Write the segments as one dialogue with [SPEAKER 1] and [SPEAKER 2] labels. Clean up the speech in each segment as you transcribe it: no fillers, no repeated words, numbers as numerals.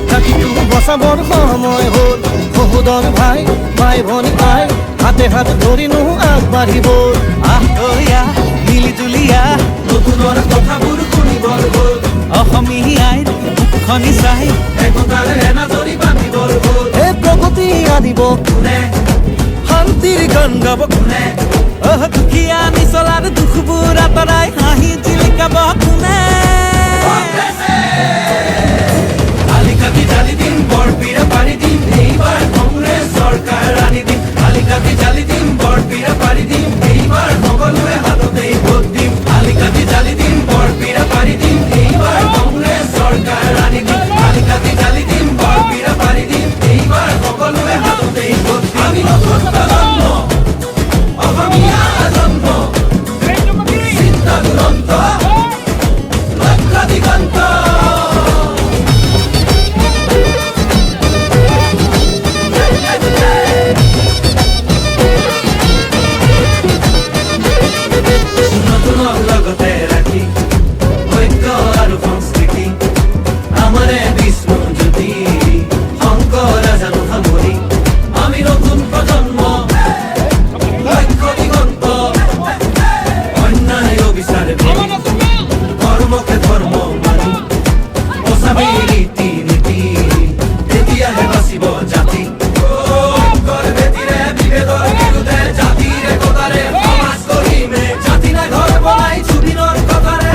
[SPEAKER 1] জাতিটো বচাবৰ সময় হ'ল সহোদৰ ভাই ভাই ভনী আই হাতে হাত ধৰিনো আগবাঢ়িব
[SPEAKER 2] মিলি জুলি
[SPEAKER 1] নতুনৰ কথাবোৰ শুনিবৰ হ'ল
[SPEAKER 2] অসমীয়াই মুখনি চাই
[SPEAKER 1] একতাৰ এনাজৰি বান্ধিবৰ হ'ল প্ৰগতি আনিব কোনে শান্তিৰ গান গাব কোনে
[SPEAKER 2] দুখীয়া নিচলাৰ দুখবোৰ আঁতৰাই হাঁহি জিলিকাব কোনে
[SPEAKER 1] আলিকাটি জালি দিম বৰপীৰা পাৰি দিম এইবাৰ কংগ্ৰেছ চৰকাৰ আনি দিম আলিকাটি জালি দিম বৰপীৰা পাৰি দিম এইবাৰ সকলোৱে হাততেই ভোট দিম আলিকাটি জালি দিম বৰপীৰা পাৰি দিম এইবাৰ কংগ্ৰেছ চৰকাৰ আনি দিম আলিকাটি জালি দিম বৰপীৰা পাৰি দিম এইবাৰ সকলোৱে হাততেই ভোট দিম আমি নতুন প্ৰজন্ম অসমীয়া জন্ম চিন্তা দুৰন্ত লক্ষ্য দিগন্ত লগতে ৰাখি ঐক্য আৰু সংস্কৃতি আমাৰে বিষ্ণু জ্যোতি শংকৰ জানো সামৰি আমি নতুন প্ৰজন্ম লক্ষ্য দিগন্ত অন্যায় বিচাৰে কৰ্মকে ধৰ্ম মানি বচাবি ৰীতি নীতি তেতিয়াহে বাচিব জাতি বিভেদৰ বিৰুদ্ধে জাতিৰ একতাৰে সমাজ কৰিমে জাতি নাই ঘৰ বনাই জুবিনৰ কথাৰে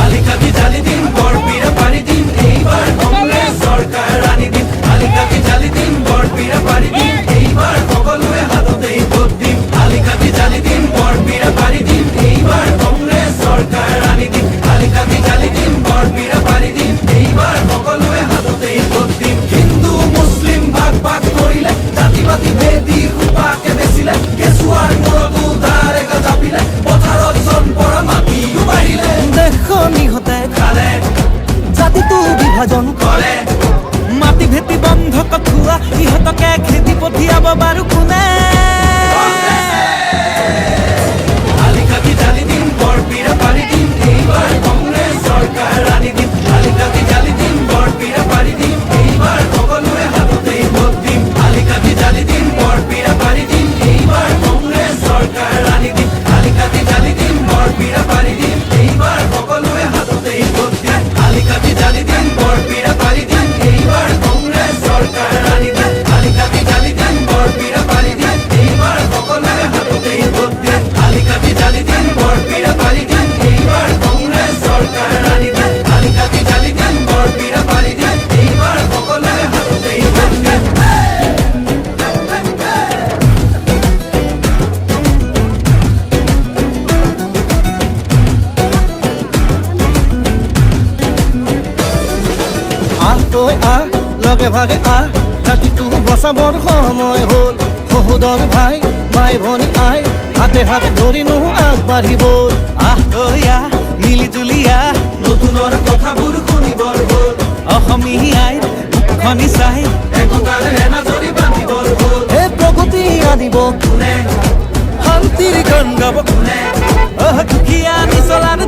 [SPEAKER 1] আলিকাটি জালি দিম বৰপীৰা পাৰি দিম এইবাৰ কংগ্ৰেছ চৰকাৰ আনি দিম আলিকাটি জালি দিম বৰপীৰা পাৰি দিম এইবাৰ সকলোৱে হাততেই ভোট দিম আলিকাটি জালি দিম বৰপীৰা পাৰি দিম এইবাৰ কংগ্ৰেছ চৰকাৰ আনি দিম আলিকাটি জালি দিম বৰপীৰা পাৰি দিম এইবাৰ সকলোৱে হাততেই ভোট দিম হিন্দু মুছলিম ভাগ ভাগ কৰিলে জাতি পাতি ভেদি সোপাকে বেচিলে কেঁচুৱাৰ মূৰতো ধাৰে জাপিলে পথাৰত জন পৰা মাটিও বাঢ়িলে
[SPEAKER 2] দেশখন ইহঁতে
[SPEAKER 1] খালে
[SPEAKER 2] জাতিটো বিভাজন
[SPEAKER 1] কৰে
[SPEAKER 2] মাটি ভেটি বন্ধ কঠুৱা ইহঁতকে খেদি পঠিয়াব বাৰু কোনে
[SPEAKER 1] আলিকাটি জালি দিম বৰপীৰা পাৰি দিম এইবাৰ কংগ্ৰেছ চৰকাৰ আনি দিম আলিকাটি জালি দিম বৰপীৰা পাৰি দিম এইবাৰ সকলোৱে হাততেই ভোট দিম আলিকাটি জালি দিম বৰপীৰা পাৰি দিম এইবাৰ কংগ্ৰেছ চৰকাৰ আনি দিম আলিকাটি জালি দিম বৰপীৰা পাৰি দিম এইবাৰ সকলোৱে হাততেই ভোট দিম আলিকাটি জালি দিম বৰপীৰা পাৰি দিম এইবাৰ কংগ্ৰেছ চৰকাৰ আনি দিম আলিকাটি জালি দিম বৰপীৰা পাৰি দিম এইবাৰ সকলোৱে হাততেই ভোট দিম আলিকাটি জালি দিম বৰপীৰা পাৰি দিম এইবাৰ কংগ্ৰেছ চৰকাৰ আনি দিম আলিকাটি জালি দিম বৰপীৰা পাৰি দিম এইবাৰ সকলোৱে হাততেই ভোট দিম তই লগে ভাগে জাতিটো বচাবৰ সময় হ'ল সহোদৰ ভাই ভাই ভনী আই হাতে হাত ধৰিনো আগবাঢ়িব
[SPEAKER 2] মিলি জুলি
[SPEAKER 1] নতুনৰ কথাবোৰ শুনিবৰ হ'ল
[SPEAKER 2] অসমীয়াই মুখনি চাই
[SPEAKER 1] একতাৰ এনাজৰি বান্ধিবৰ হ'ল প্ৰগতি আনিব
[SPEAKER 2] কোনে
[SPEAKER 1] শান্তিৰ গান গাব
[SPEAKER 2] দুখীয়া নিচলাৰ